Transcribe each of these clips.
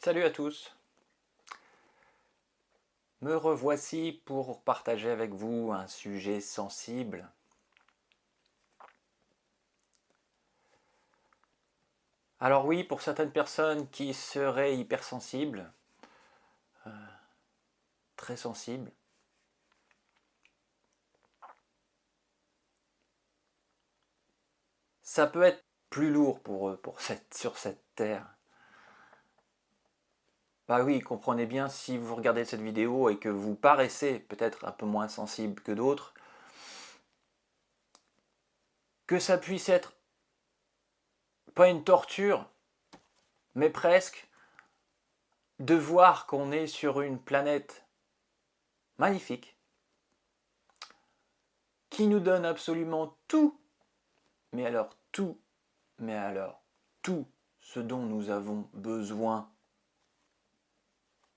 Salut à tous, me revoici pour partager avec vous un sujet sensible. Alors oui, pour certaines personnes qui seraient hypersensibles, très sensibles, ça peut être plus lourd pour eux sur cette terre. Bah oui, comprenez bien, si vous regardez cette vidéo et que vous paraissez peut-être un peu moins sensible que d'autres, que ça puisse être pas une torture, mais presque, de voir qu'on est sur une planète magnifique, qui nous donne absolument tout, mais alors tout ce dont nous avons besoin,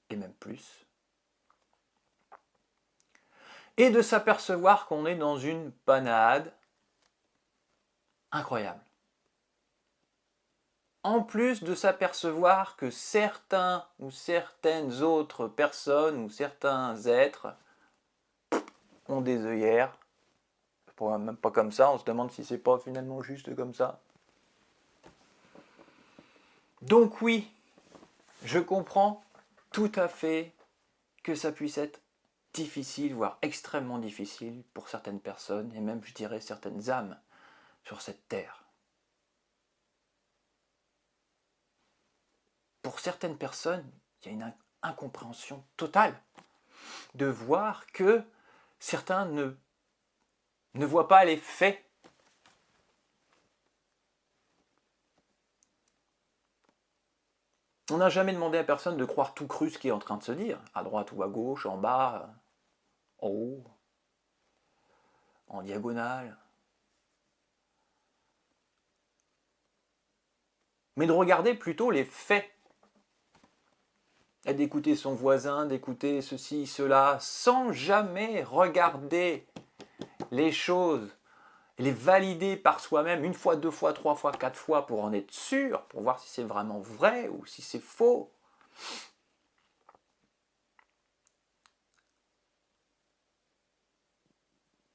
et même plus, et de s'apercevoir qu'on est dans une panade incroyable. En plus de s'apercevoir que certains ou certaines autres personnes ou certains êtres ont des œillères, même pas comme ça, on se demande si c'est pas finalement juste comme ça. Donc oui, je comprends tout à fait que ça puisse être difficile, voire extrêmement difficile pour certaines personnes, et même je dirais certaines âmes sur cette terre. Pour certaines personnes, il y a une incompréhension totale de voir que certains ne voient pas les faits. On n'a jamais demandé à personne de croire tout cru ce qui est en train de se dire, à droite ou à gauche, en bas, en haut, en diagonale. Mais de regarder plutôt les faits. Et d'écouter son voisin, d'écouter ceci, cela, sans jamais regarder les choses, les valider par soi-même une fois, deux fois, trois fois, quatre fois pour en être sûr, pour voir si c'est vraiment vrai ou si c'est faux.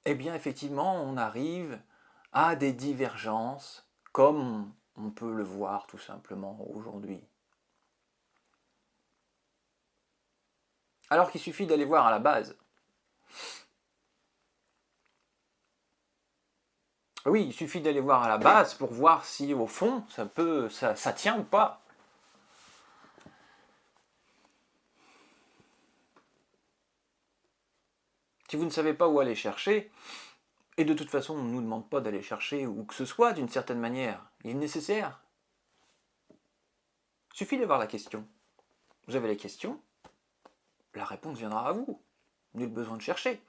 Eh bien, effectivement, on arrive à des divergences, comme on peut le voir tout simplement aujourd'hui. Alors qu'il suffit d'aller voir à la base. Oui, il suffit d'aller voir à la base pour voir si au fond ça tient ou pas. Si vous ne savez pas où aller chercher, et de toute façon on ne nous demande pas d'aller chercher où que ce soit d'une certaine manière, il est nécessaire. Il suffit d'avoir la question. Vous avez la question, la réponse viendra à vous. Nul besoin de chercher.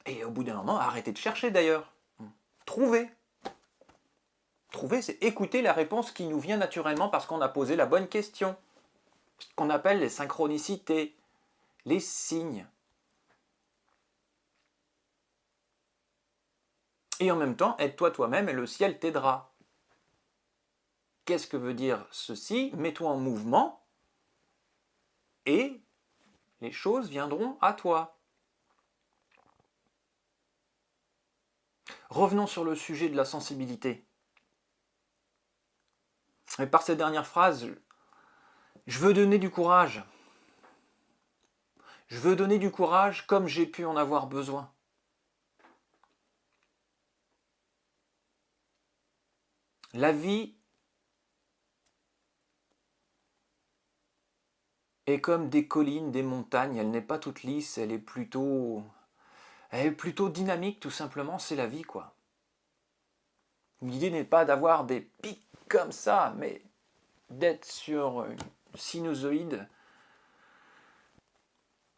Et au bout d'un moment, arrêtez de chercher d'ailleurs. Trouvez. Trouver, c'est écouter la réponse qui nous vient naturellement parce qu'on a posé la bonne question. Ce qu'on appelle les synchronicités, les signes. Et en même temps, aide-toi toi-même et le ciel t'aidera. Qu'est-ce que veut dire ceci? Mets-toi en mouvement et les choses viendront à toi. Revenons sur le sujet de la sensibilité. Et par cette dernière phrase, je veux donner du courage. Je veux donner du courage comme j'ai pu en avoir besoin. La vie est comme des collines, des montagnes, elle n'est pas toute lisse, elle est plutôt dynamique tout simplement, c'est la vie quoi. L'idée n'est pas d'avoir des pics comme ça, mais d'être sur une sinusoïde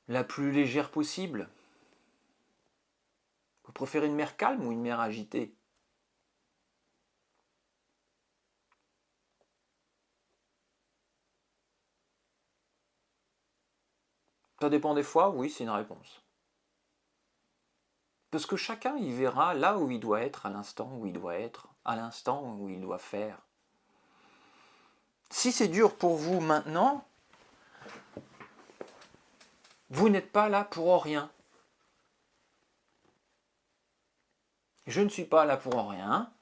la plus légère possible. Vous préférez une mer calme ou une mer agitée? Ça dépend des fois, oui, c'est une réponse. Parce que chacun y verra là où il doit être, à l'instant où il doit être, à l'instant où il doit faire. Si c'est dur pour vous maintenant, vous n'êtes pas là pour rien. Je ne suis pas là pour rien.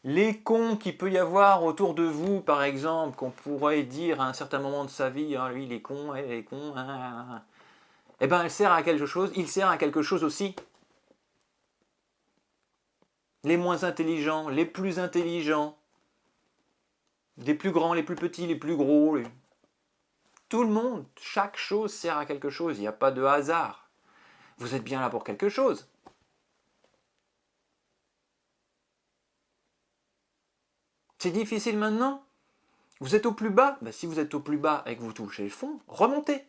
Les cons qu'il peut y avoir autour de vous, par exemple, qu'on pourrait dire à un certain moment de sa vie, hein, lui il est con, elle est con, eh bien, il sert à quelque chose aussi. Les moins intelligents, les plus intelligents, les plus grands, les plus petits, les plus gros, tout le monde, chaque chose sert à quelque chose, il n'y a pas de hasard. Vous êtes bien là pour quelque chose. C'est difficile maintenant? Vous êtes au plus bas? Ben, si vous êtes au plus bas et que vous touchez le fond, remontez.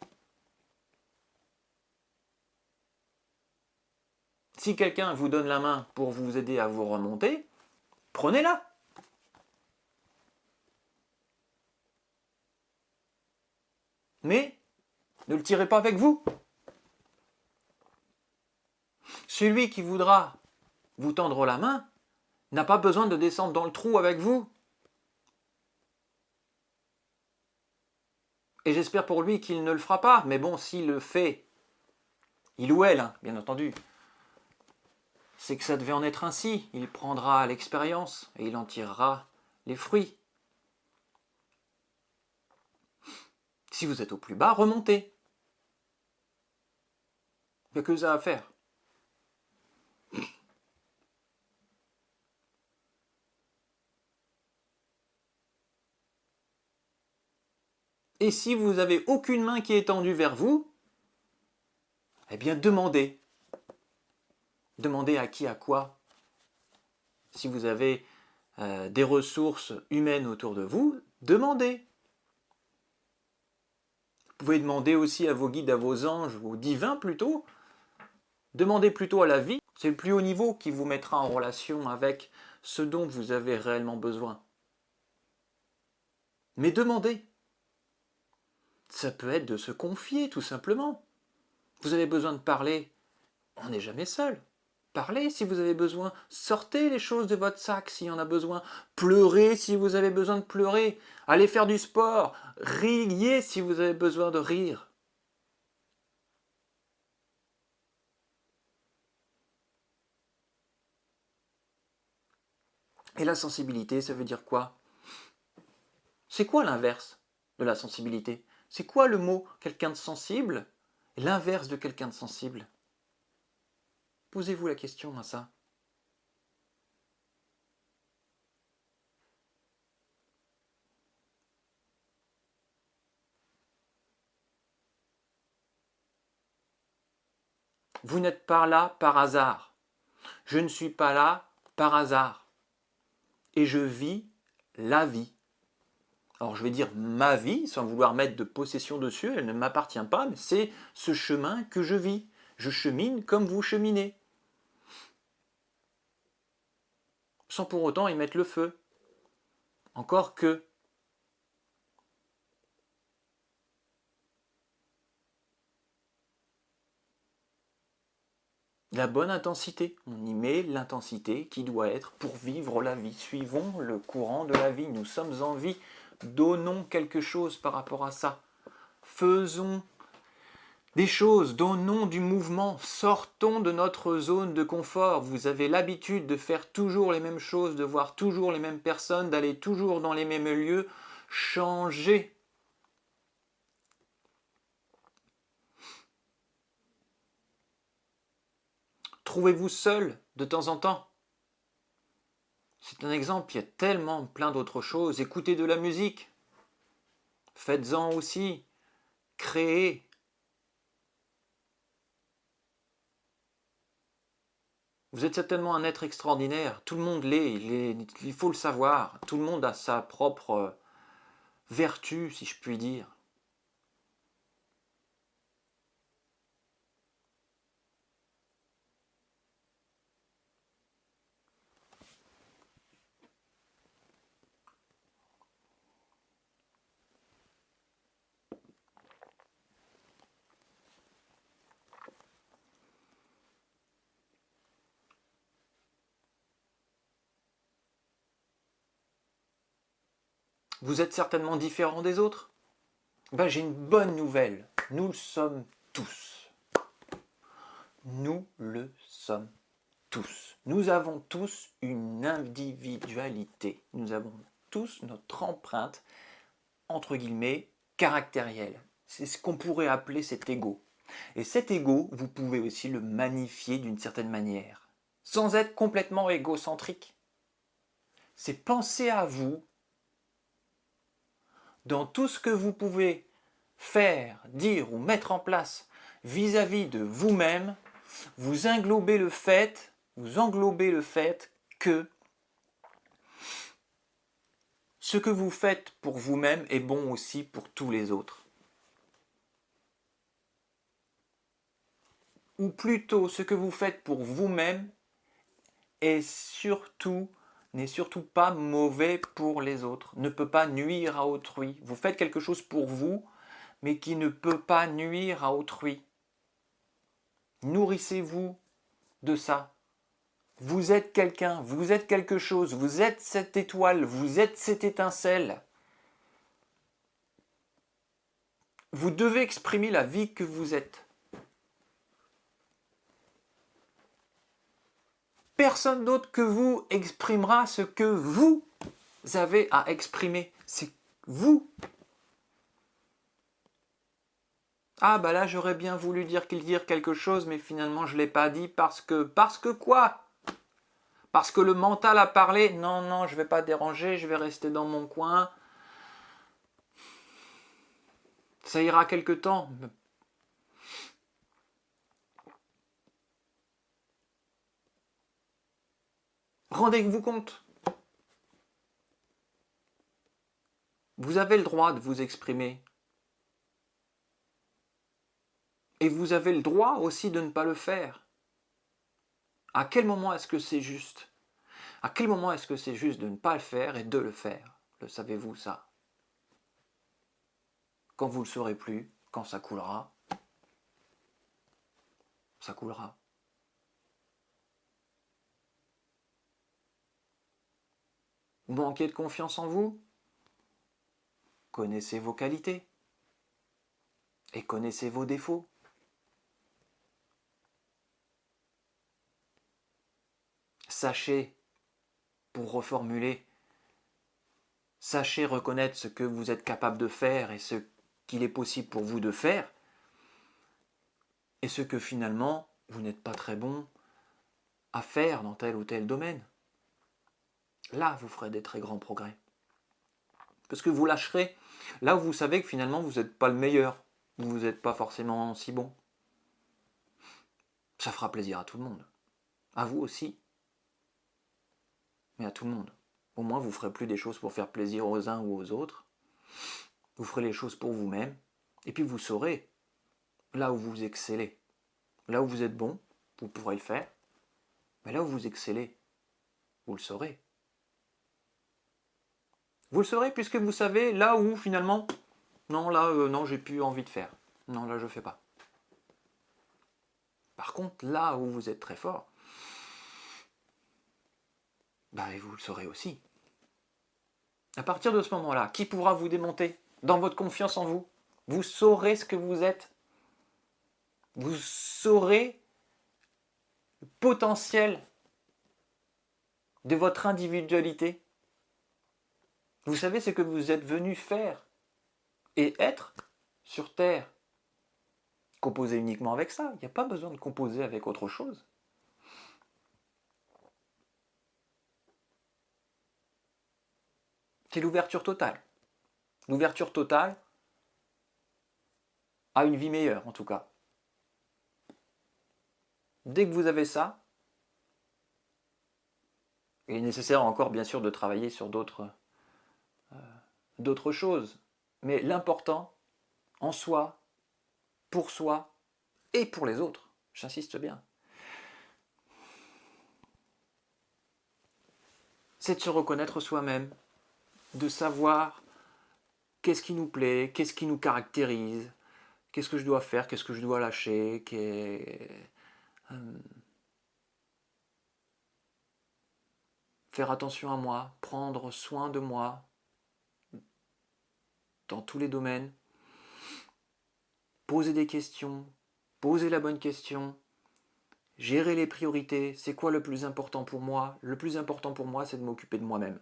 Si quelqu'un vous donne la main pour vous aider à vous remonter, prenez-la. Mais ne le tirez pas avec vous. Celui qui voudra vous tendre la main n'a pas besoin de descendre dans le trou avec vous. Et j'espère pour lui qu'il ne le fera pas. Mais bon, s'il le fait, il ou elle, hein, bien entendu, c'est que ça devait en être ainsi. Il prendra l'expérience et il en tirera les fruits. Si vous êtes au plus bas, remontez. Il n'y a que ça à faire. Et si vous n'avez aucune main qui est tendue vers vous, eh bien demandez. Demandez à qui, à quoi. Si vous avez des ressources humaines autour de vous, demandez. Vous pouvez demander aussi à vos guides, à vos anges, aux divins plutôt. Demandez plutôt à la vie. C'est le plus haut niveau qui vous mettra en relation avec ce dont vous avez réellement besoin. Mais demandez. Ça peut être de se confier, tout simplement. Vous avez besoin de parler, on n'est jamais seul. Parlez si vous avez besoin, sortez les choses de votre sac s'il y en a besoin, pleurez si vous avez besoin de pleurer, allez faire du sport, riez si vous avez besoin de rire. Et la sensibilité, ça veut dire quoi? C'est quoi l'inverse de la sensibilité? C'est quoi le mot quelqu'un de sensible et l'inverse de quelqu'un de sensible? Posez-vous la question à ça. Vous n'êtes pas là par hasard. Je ne suis pas là par hasard. Et je vis la vie. Alors je vais dire ma vie, sans vouloir mettre de possession dessus, elle ne m'appartient pas, mais c'est ce chemin que je vis. Je chemine comme vous cheminez. Sans pour autant y mettre le feu. Encore que. La bonne intensité. On y met l'intensité qui doit être pour vivre la vie. Suivons le courant de la vie. Nous sommes en vie. Donnons quelque chose par rapport à ça. Faisons des choses, donnons du mouvement, sortons de notre zone de confort. Vous avez l'habitude de faire toujours les mêmes choses, de voir toujours les mêmes personnes, d'aller toujours dans les mêmes lieux. Changez. Trouvez-vous seul de temps en temps. C'est un exemple, il y a tellement plein d'autres choses. Écoutez de la musique. Faites-en aussi. Créez. Vous êtes certainement un être extraordinaire. Tout le monde l'est. Il faut le savoir. Tout le monde a sa propre vertu, si je puis dire. Vous êtes certainement différent des autres. Ben, j'ai une bonne nouvelle. Nous le sommes tous. Nous le sommes tous. Nous avons tous une individualité. Nous avons tous notre empreinte, entre guillemets, caractérielle. C'est ce qu'on pourrait appeler cet ego. Et cet ego, vous pouvez aussi le magnifier d'une certaine manière, sans être complètement égocentrique. C'est penser à vous dans tout ce que vous pouvez faire, dire ou mettre en place vis-à-vis de vous-même. Vous englobez le fait que ce que vous faites pour vous-même est bon aussi pour tous les autres. Ou plutôt, ce que vous faites pour vous-même n'est surtout pas mauvais pour les autres, ne peut pas nuire à autrui. Vous faites quelque chose pour vous, mais qui ne peut pas nuire à autrui. Nourrissez-vous de ça. Vous êtes quelqu'un, vous êtes quelque chose, vous êtes cette étoile, vous êtes cette étincelle. Vous devez exprimer la vie que vous êtes. Personne d'autre que vous exprimera ce que vous avez à exprimer. C'est vous. Ah bah là j'aurais bien voulu dire quelque chose, mais finalement je ne l'ai pas dit parce que... Parce que quoi? Parce que le mental a parlé? Non, non, je ne vais pas déranger, je vais rester dans mon coin. Ça ira quelque temps. Rendez-vous compte. Vous avez le droit de vous exprimer. Et vous avez le droit aussi de ne pas le faire. À quel moment est-ce que c'est juste? À quel moment est-ce que c'est juste de ne pas le faire et de le faire? Le savez-vous ça? Quand vous ne le saurez plus, quand ça coulera, ça coulera. Vous manquez de confiance en vous? Connaissez vos qualités et connaissez vos défauts. Sachez, pour reformuler, sachez reconnaître ce que vous êtes capable de faire et ce qu'il est possible pour vous de faire, et ce que finalement vous n'êtes pas très bon à faire dans tel ou tel domaine. Là, vous ferez des très grands progrès. Parce que vous lâcherez là où vous savez que finalement vous n'êtes pas le meilleur, vous n'êtes pas forcément si bon. Ça fera plaisir à tout le monde. À vous aussi. Mais à tout le monde. Au moins vous ne ferez plus des choses pour faire plaisir aux uns ou aux autres. Vous ferez les choses pour vous-même. Et puis vous saurez là où vous excellez. Là où vous êtes bon, vous pourrez le faire. Mais là où vous excellez, vous le saurez. Vous le saurez puisque vous savez là où finalement, non, là, non, j'ai plus envie de faire. Non, là, je ne fais pas. Par contre, là où vous êtes très fort, bah, vous le saurez aussi. À partir de ce moment-là, qui pourra vous démonter dans votre confiance en vous? Vous saurez ce que vous êtes. Vous saurez le potentiel de votre individualité. Vous savez ce que vous êtes venu faire et être sur Terre. Composer uniquement avec ça. Il n'y a pas besoin de composer avec autre chose. C'est l'ouverture totale. L'ouverture totale à une vie meilleure, en tout cas. Dès que vous avez ça, il est nécessaire encore, bien sûr, de travailler sur d'autres choses. Mais l'important, en soi, pour soi et pour les autres, j'insiste bien, c'est de se reconnaître soi-même, de savoir qu'est-ce qui nous plaît, qu'est-ce qui nous caractérise, qu'est-ce que je dois faire, qu'est-ce que je dois lâcher, faire attention à moi, prendre soin de moi, dans tous les domaines. Posez des questions, posez la bonne question, gérez les priorités. C'est quoi le plus important pour moi? Le plus important pour moi, c'est de m'occuper de moi-même.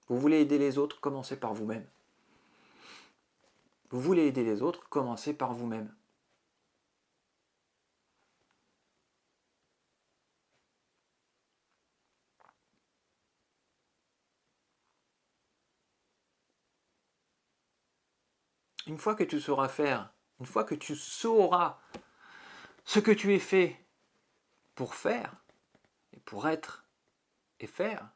Vous voulez aider les autres, commencez par vous-même. Vous voulez aider les autres, commencez par vous-même. Une fois que tu sauras faire, une fois que tu sauras ce que tu es fait pour faire, et pour être et faire,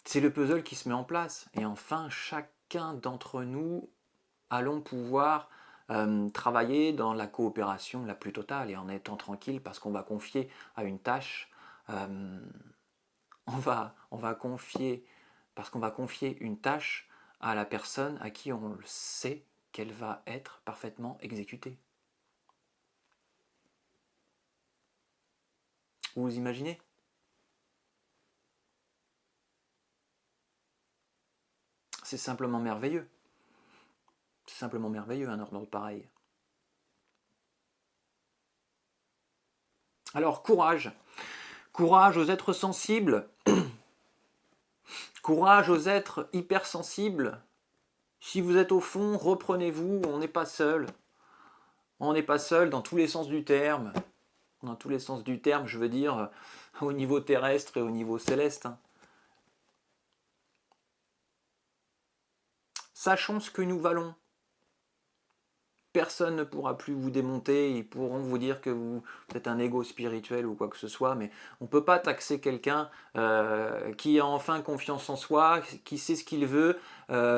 c'est le puzzle qui se met en place. Et enfin, chacun d'entre nous allons pouvoir travailler dans la coopération la plus totale et en étant tranquille parce qu'on va confier à une tâche, on va confier, parce qu'on va confier une tâche à la personne à qui on le sait qu'elle va être parfaitement exécutée. Vous imaginez? C'est simplement merveilleux. C'est simplement merveilleux un ordre pareil. Alors courage. Courage aux êtres sensibles. Courage aux êtres hypersensibles. Si vous êtes au fond, reprenez-vous, on n'est pas seul. On n'est pas seul dans tous les sens du terme. Dans tous les sens du terme, je veux dire au niveau terrestre et au niveau céleste. Sachons ce que nous valons. Personne ne pourra plus vous démonter, ils pourront vous dire que vous êtes un ego spirituel ou quoi que ce soit, mais on ne peut pas taxer quelqu'un qui a enfin confiance en soi, qui sait ce qu'il veut,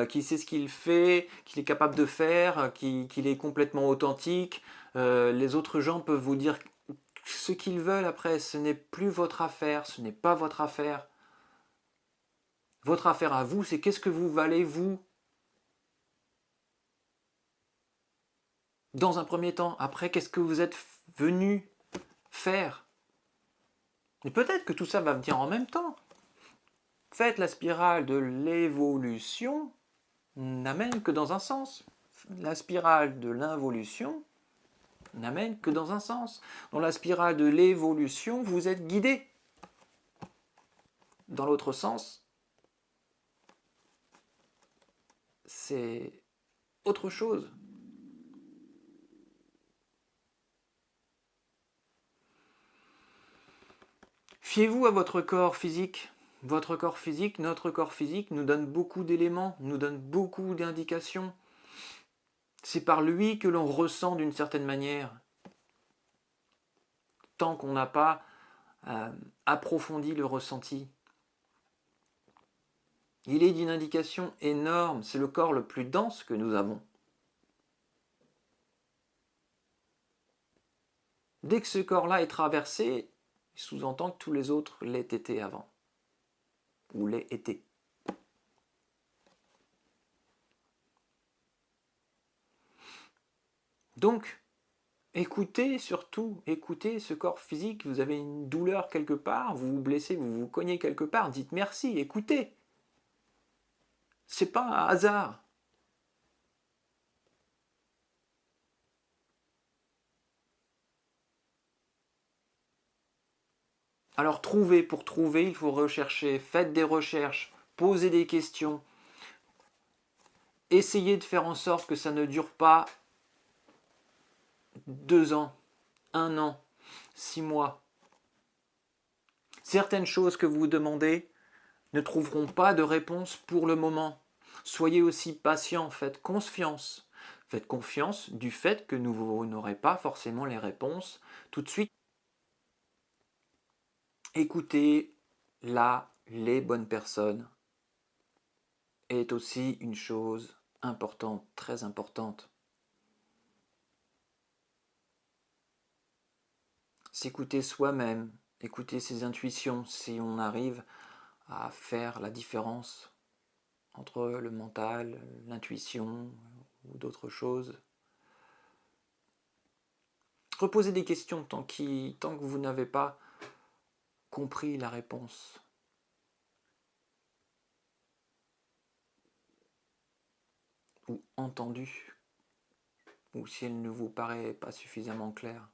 qui sait ce qu'il fait, qu'il est capable de faire, qu'il est complètement authentique. Les autres gens peuvent vous dire ce qu'ils veulent après, ce n'est plus votre affaire, ce n'est pas votre affaire. Votre affaire à vous, c'est qu'est-ce que vous valez vous dans un premier temps. Après, qu'est-ce que vous êtes venu faire? Et peut-être que tout ça va venir en même temps. Faites la spirale de l'évolution n'amène que dans un sens. La spirale de l'involution n'amène que dans un sens. Dans la spirale de l'évolution, vous êtes guidé. Dans l'autre sens, c'est autre chose. Fiez-vous à votre corps physique. Votre corps physique, notre corps physique nous donne beaucoup d'éléments, nous donne beaucoup d'indications. C'est par lui que l'on ressent d'une certaine manière. Tant qu'on n'a pas approfondi le ressenti. Il est d'une indication énorme, c'est le corps le plus dense que nous avons. Dès que ce corps-là est traversé, il sous-entend que tous les autres l'aient été avant, ou l'aient été. Donc, écoutez surtout, écoutez ce corps physique, vous avez une douleur quelque part, vous vous blessez, vous vous cognez quelque part, dites merci, écoutez. C'est pas un hasard. Alors pour trouver, il faut rechercher, faites des recherches, posez des questions, essayez de faire en sorte que ça ne dure pas 2 ans, 1 an, 6 mois. Certaines choses que vous demandez ne trouveront pas de réponse pour le moment. Soyez aussi patient, faites confiance. Faites confiance du fait que vous n'aurez pas forcément les réponses tout de suite. Écoutez là les bonnes personnes est aussi une chose importante, très importante. S'écouter soi-même, écouter ses intuitions, si on arrive à faire la différence entre le mental, l'intuition ou d'autres choses. Reposez des questions tant que vous n'avez pas compris la réponse. ou entendue, ou si elle ne vous paraît pas suffisamment claire.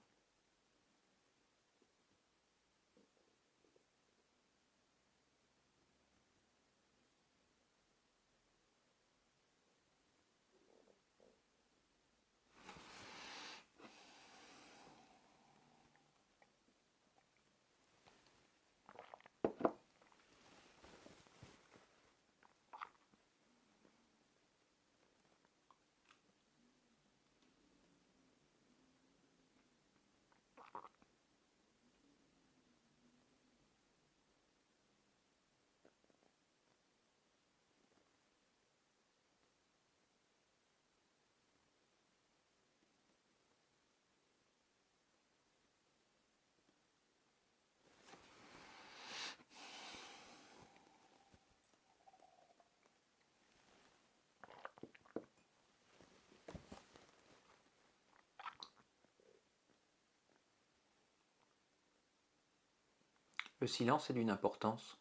Le silence est d'une importance.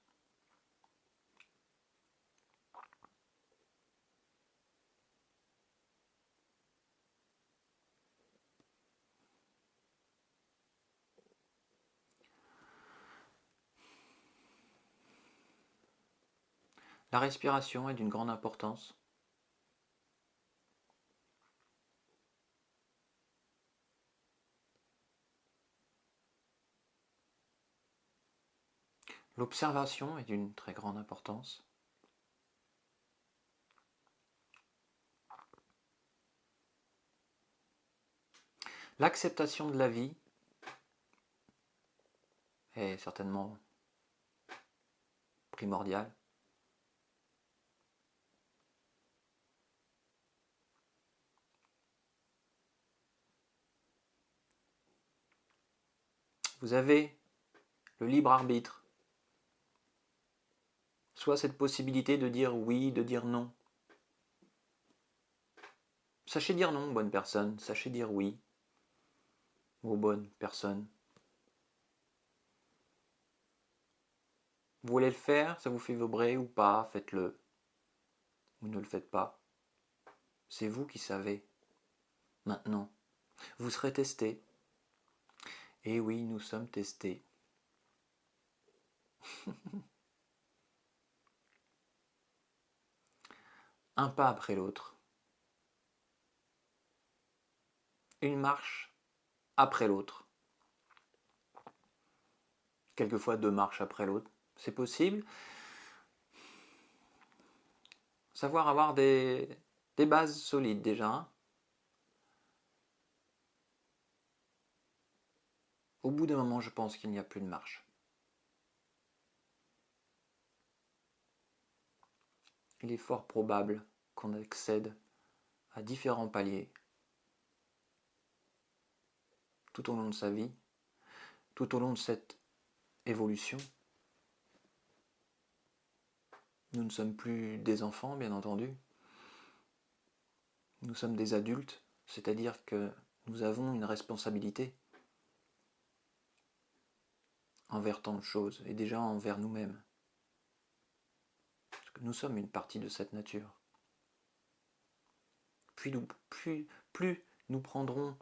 La respiration est d'une grande importance. L'observation est d'une très grande importance. L'acceptation de la vie est certainement primordiale. Vous avez le libre arbitre. Soit cette possibilité de dire oui, de dire non. Sachez dire non, bonne personne. Sachez dire oui aux bonnes personnes. Vous voulez le faire, ça vous fait vibrer ou pas, faites-le. Ou ne le faites pas. C'est vous qui savez. Maintenant, vous serez testé. Et oui, nous sommes testés. Un pas après l'autre. Une marche après l'autre. Quelquefois 2 marches après l'autre. C'est possible. Savoir avoir des bases solides déjà. Hein. Au bout d'un moment, je pense qu'il n'y a plus de marche. Il est fort probable qu'on accède à différents paliers tout au long de sa vie, tout au long de cette évolution. Nous ne sommes plus des enfants, bien entendu. Nous sommes des adultes, c'est-à-dire que nous avons une responsabilité envers tant de choses, et déjà envers nous-mêmes. Parce que nous sommes une partie de cette nature. Plus nous prendrons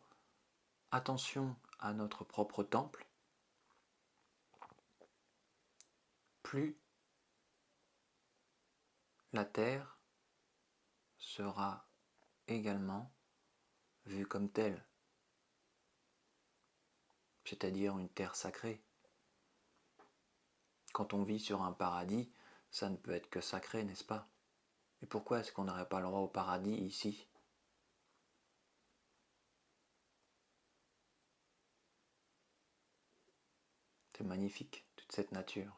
attention à notre propre temple, plus la terre sera également vue comme telle, c'est-à-dire une terre sacrée. Quand on vit sur un paradis, ça ne peut être que sacré, n'est-ce pas? Et pourquoi est-ce qu'on n'aurait pas le droit au paradis ici? C'est magnifique, toute cette nature.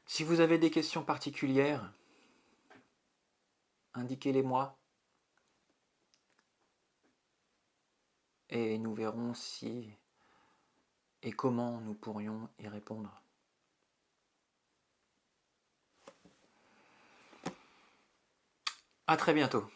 Si vous avez des questions particulières, indiquez-les-moi et nous verrons si et comment nous pourrions y répondre. À très bientôt.